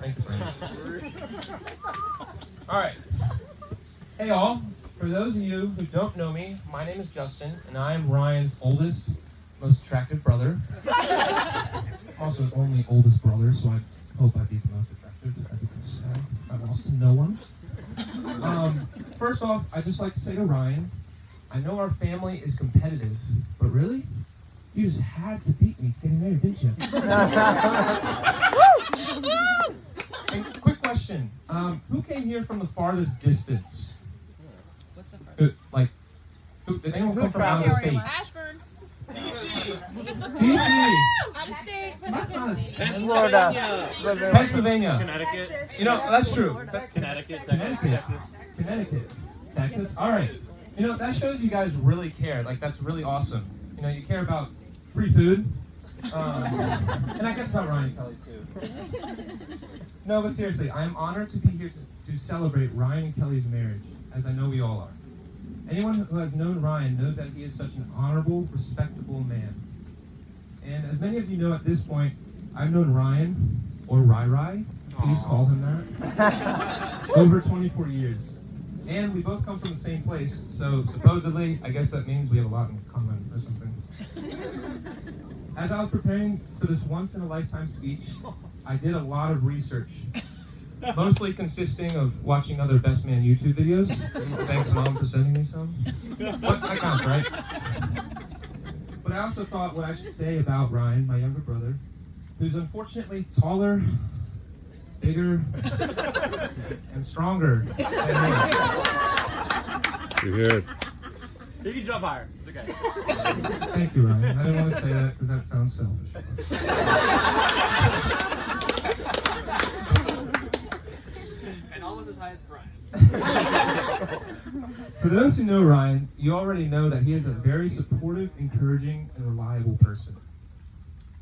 Thank you, Brandon. All right. Hey, all. For those of you who don't know me, my name is Justin, and I am Ryan's oldest, most attractive brother. I'm also his only oldest brother, so I hope I'd be the most attractive, as you can say. I lost to no one. First off, I'd just like to say to Ryan, I know our family is competitive, but really? You just had to beat me getting married, didn't you? And quick question. Who came here from the farthest distance? What's the first? Did anyone come from out of the state? Ashburn. DC. Out of state. That's not a state. Florida. Pennsylvania. Connecticut. You know, that's true. Connecticut. Connecticut. Texas. All right. You know, that shows you guys really care. Like, that's really awesome. You know, you care about free food. And I guess about Ryan Kelly, too. No, but seriously, I'm honored to be here to celebrate Ryan and Kelly's marriage, as I know we all are. Anyone who has known Ryan knows that he is such an honorable, respectable man. And as many of you know at this point, I've known Ryan, or Rai, please call him that, over 24 years. And we both come from the same place, so supposedly, I guess that means we have a lot in common or something. As I was preparing for this once-in-a-lifetime speech, I did a lot of research, mostly consisting of watching other Best Man YouTube videos. Thanks, Mom, for sending me some. But that counts, right? But I also thought what I should say about Ryan, my younger brother, who's unfortunately taller, bigger, and stronger than me. You're here. You can jump higher. It's okay. Thank you, Ryan. I didn't want to say that because that sounds selfish. And almost as high as Brian. For those who know Ryan, you already know that he is a very supportive, encouraging, and reliable person.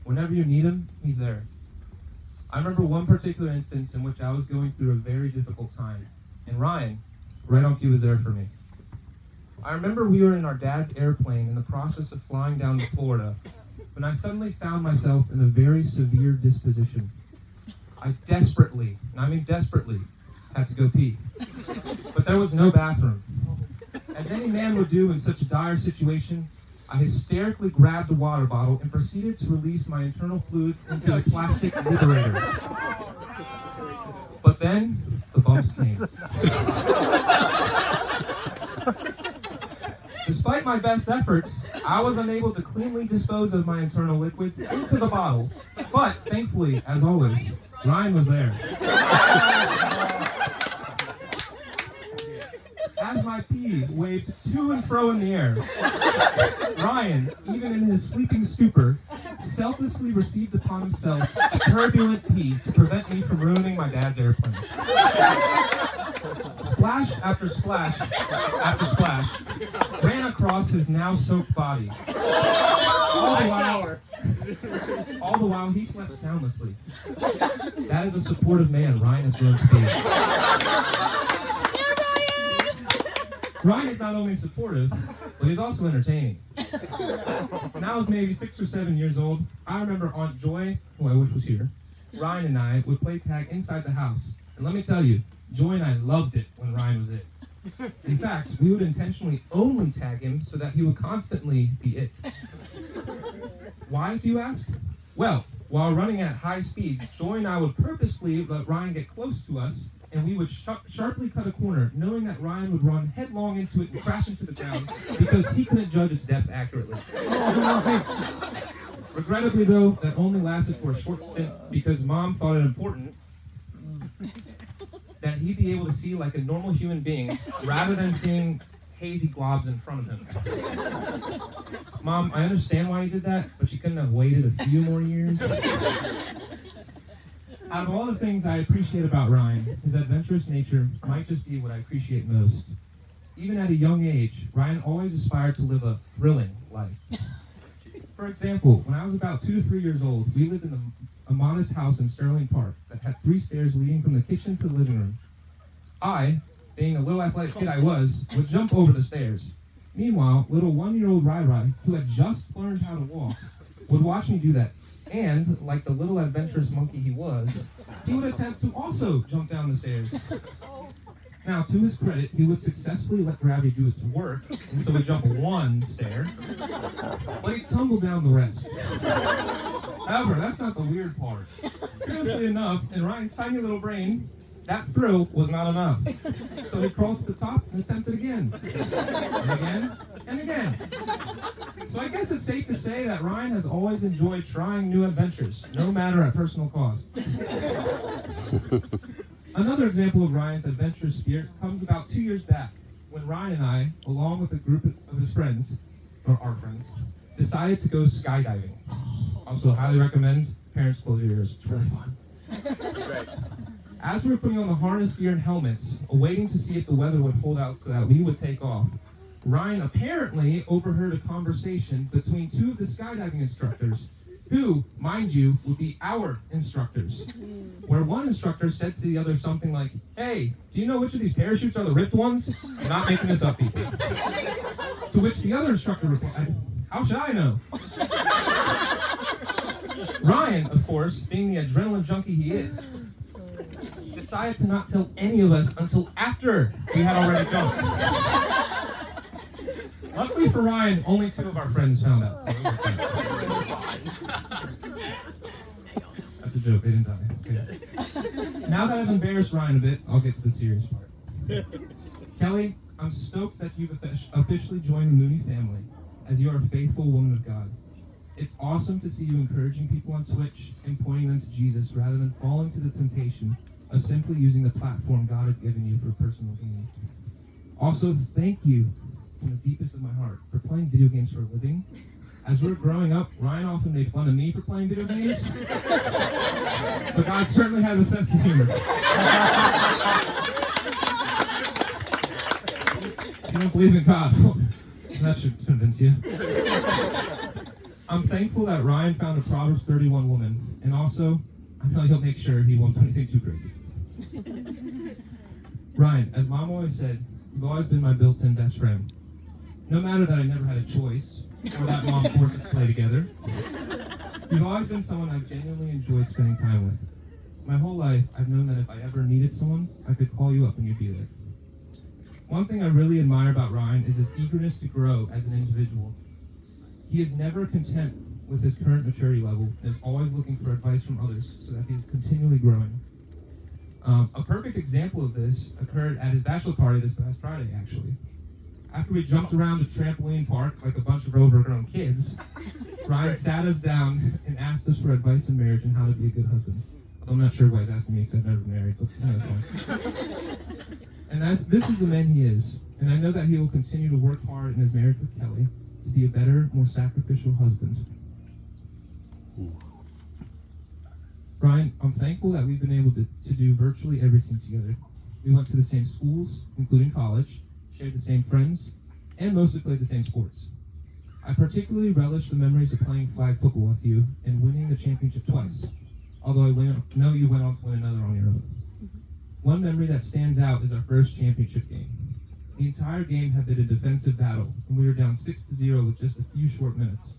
Whenever you need him, he's there. I remember one particular instance in which I was going through a very difficult time, and Ryan, right on cue, was there for me. I remember we were in our dad's airplane in the process of flying down to Florida when I suddenly found myself in a very severe disposition. I desperately, and I mean desperately, had to go pee. But there was no bathroom. As any man would do in such a dire situation, I hysterically grabbed a water bottle and proceeded to release my internal fluids into the plastic liberator. But then, the bumps came. Despite my best efforts, I was unable to cleanly dispose of my internal liquids into the bottle. But, thankfully, as always, Ryan was there. As my pee waved to and fro in the air, Ryan, even in his sleeping stupor, selflessly received upon himself a turbulent pee to prevent me from ruining my dad's airplane. Splash after splash after splash ran across his now soaked body. All the while he slept soundlessly. That is a supportive man Ryan has grown to be. Ryan is not only supportive, but he's also entertaining. When I was maybe 6 or 7 years old, I remember Aunt Joy, who I wish was here, Ryan and I would play tag inside the house. And let me tell you, Joy and I loved it when Ryan was it. In fact, we would intentionally only tag him so that he would constantly be it. Why, do you ask? Well, while running at high speeds, Joy and I would purposefully let Ryan get close to us, and we would sharply cut a corner, knowing that Ryan would run headlong into it and crash into the ground because he couldn't judge its depth accurately. Regrettably, though, that only lasted for a short stint because Mom thought it important that he be able to see like a normal human being rather than seeing hazy globs in front of him. Mom, I understand why you did that, but you couldn't have waited a few more years. Out of all the things I appreciate about Ryan, his adventurous nature might just be what I appreciate most. Even at a young age, Ryan always aspired to live a thrilling life. For example, when I was about 2 to 3 years old, we lived in a modest house in Sterling Park that had 3 stairs leading from the kitchen to the living room. I, being a little athletic kid I was, would jump over the stairs. Meanwhile, little 1-year-old Rai, who had just learned how to walk, would watch me do that. And, like the little adventurous monkey he was, he would attempt to also jump down the stairs. Now, to his credit, he would successfully let gravity do its work, and so he'd jump one stair, but he'd tumble down the rest. However, that's not the weird part. Curiously enough, in Ryan's tiny little brain, that thrill was not enough. So he crawled to the top and attempted again. And again, and again. So I guess it's safe to say that Ryan has always enjoyed trying new adventures, no matter at personal cost. Another example of Ryan's adventurous spirit comes about 2 years back, when Ryan and I, along with a group of his friends, or our friends, decided to go skydiving. Also, highly recommend. Parents, close your ears. It's really fun. As we were putting on the harness gear and helmets, awaiting to see if the weather would hold out so that we would take off, Ryan apparently overheard a conversation between two of the skydiving instructors, who, mind you, would be our instructors. Where one instructor said to the other something like, "Hey, do you know which of these parachutes are the ripped ones?" I'm not making this up, people. To which the other instructor replied, "How should I know?" Ryan, of course, being the adrenaline junkie he is, decided to not tell any of us until after we had already jumped. Luckily for Ryan, only 2 of our friends found out. So that's a joke, they didn't die. Okay. Now that I've embarrassed Ryan a bit, I'll get to the serious part. Kelly, I'm stoked that you've officially joined the Mooney family, as you are a faithful woman of God. It's awesome to see you encouraging people on Twitch and pointing them to Jesus rather than falling to the temptation of simply using the platform God has given you for personal gain. Also, thank you from the deepest of my heart for playing video games for a living. As we were growing up, Ryan often made fun of me for playing video games, but God certainly has a sense of humor. If you don't believe in God, that should convince you. I'm thankful that Ryan found a Proverbs 31 woman, and also, I know he'll make sure he won't do anything too crazy. Ryan, as Mom always said, you've always been my built-in best friend. No matter that I never had a choice, or that Mom forced us to play together, you've always been someone I've genuinely enjoyed spending time with. My whole life, I've known that if I ever needed someone, I could call you up and you'd be there. One thing I really admire about Ryan is his eagerness to grow as an individual. He is never content with his current maturity level and is always looking for advice from others so that he is continually growing. A perfect example of this occurred at his bachelor party this past Friday, actually. After we jumped around the trampoline park like a bunch of overgrown kids, Ryan sat us down and asked us for advice in marriage and how to be a good husband. I'm not sure why he's asking me because I've never been married, but that's fine. And this is the man he is, and I know that he will continue to work hard in his marriage with Kelly to be a better, more sacrificial husband. Ryan, I'm thankful that we've been able to do virtually everything together. We went to the same schools, including college, shared the same friends, and mostly played the same sports. I particularly relish the memories of playing flag football with you and winning the championship twice, although I know you went on to win another on your own. One memory that stands out is our first championship game. The entire game had been a defensive battle, and we were down 6-0 with just a few short minutes.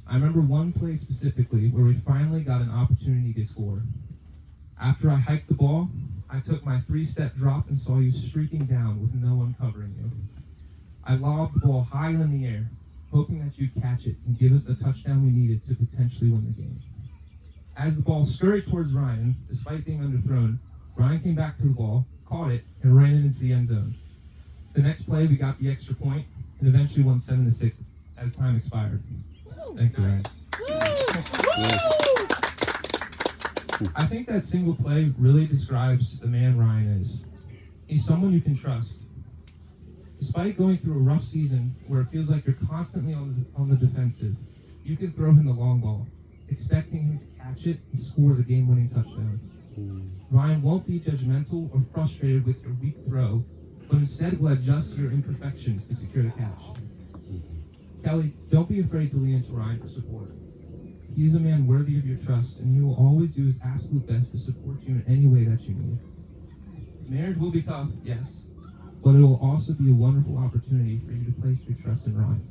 I remember one play specifically where we finally got an opportunity to score. After I hiked the ball, I took my 3-step drop and saw you streaking down with no one covering you. I lobbed the ball high in the air, hoping that you'd catch it and give us the touchdown we needed to potentially win the game. As the ball scurried towards Ryan, despite being underthrown, Ryan came back to the ball, caught it, and ran it into the end zone. The next play, we got the extra point and eventually won 7-6 as time expired. Thank you, Ryan. I think that single play really describes the man Ryan is. He's someone you can trust. Despite going through a rough season where it feels like you're constantly on the defensive, you can throw him the long ball, expecting him to catch it and score the game-winning touchdown. Ryan won't be judgmental or frustrated with your weak throw, but instead will adjust your imperfections to secure the catch. Kelly, don't be afraid to lean into Ryan for support. He is a man worthy of your trust, and he will always do his absolute best to support you in any way that you need. Marriage will be tough, yes, but it will also be a wonderful opportunity for you to place your trust in Ryan.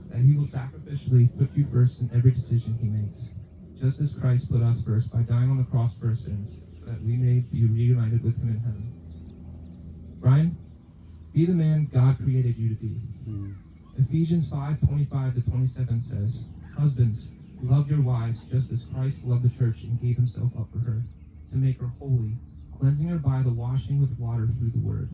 that he will sacrificially put you first in every decision he makes, just as Christ put us first by dying on the cross for our sins, so that we may be reunited with him in heaven. Brian, be the man God created you to be. Ephesians 5:25-27 says, "Husbands, love your wives just as Christ loved the church and gave himself up for her, to make her holy, cleansing her by the washing with water through the word,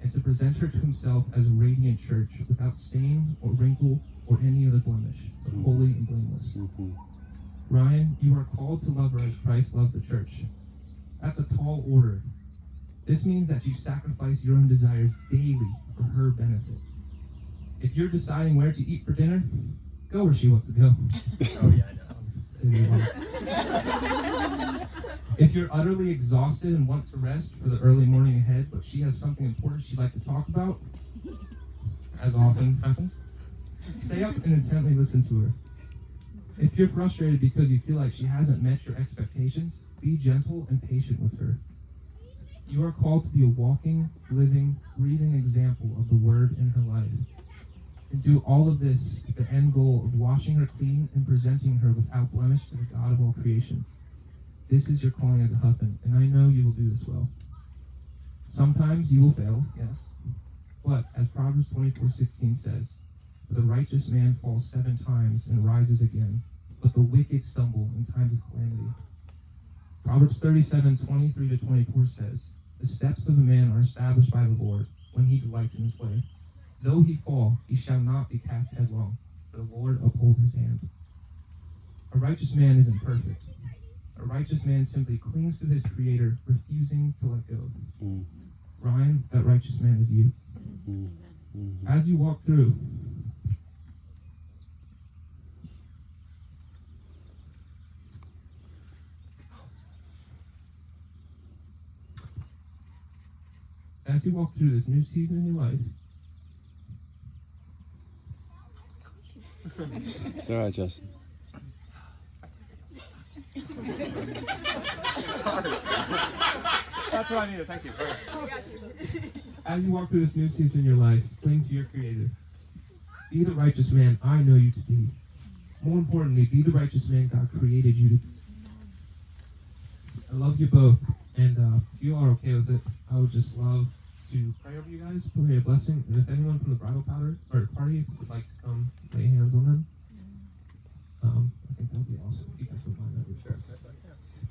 and to present her to himself as a radiant church, without stain or wrinkle or any other blemish, but holy and blameless." Ryan, you are called to love her as Christ loved the church. That's a tall order. This means that you sacrifice your own desires daily for her benefit. If you're deciding where to eat for dinner, go where she wants to go. Oh yeah, I know. If you're utterly exhausted and want to rest for the early morning ahead, but she has something important she'd like to talk about, as often happens, stay up and intently listen to her. If you're frustrated because you feel like she hasn't met your expectations, be gentle and patient with her. You are called to be a walking, living, breathing example of the word in her life. And do all of this with the end goal of washing her clean and presenting her without blemish to the God of all creation. This is your calling as a husband, and I know you will do this well. Sometimes you will fail, yes. But as Proverbs 24:16 says, "The righteous man falls 7 times and rises again, but the wicked stumble in times of calamity." Proverbs 37:23-24 says, "The steps of a man are established by the Lord when he delights in his way. Though he fall, he shall not be cast headlong, for the Lord uphold his hand." A righteous man isn't perfect. A righteous man simply clings to his Creator, refusing to let go. Ryan, that righteous man is you. As you walk through, this new season in your life, It's all right, Justin. Sorry. That's what I needed. Thank you. as you walk through this new season in your life, cling to your Creator. Be the righteous man I know you to be. More importantly, be the righteous man God created you to be. I love you both, and if you are okay with it, I would just love to pray over you guys, pray a blessing, and if anyone from the bridal party would like to come lay hands on them, I think that would be awesome. If you guys would mind that.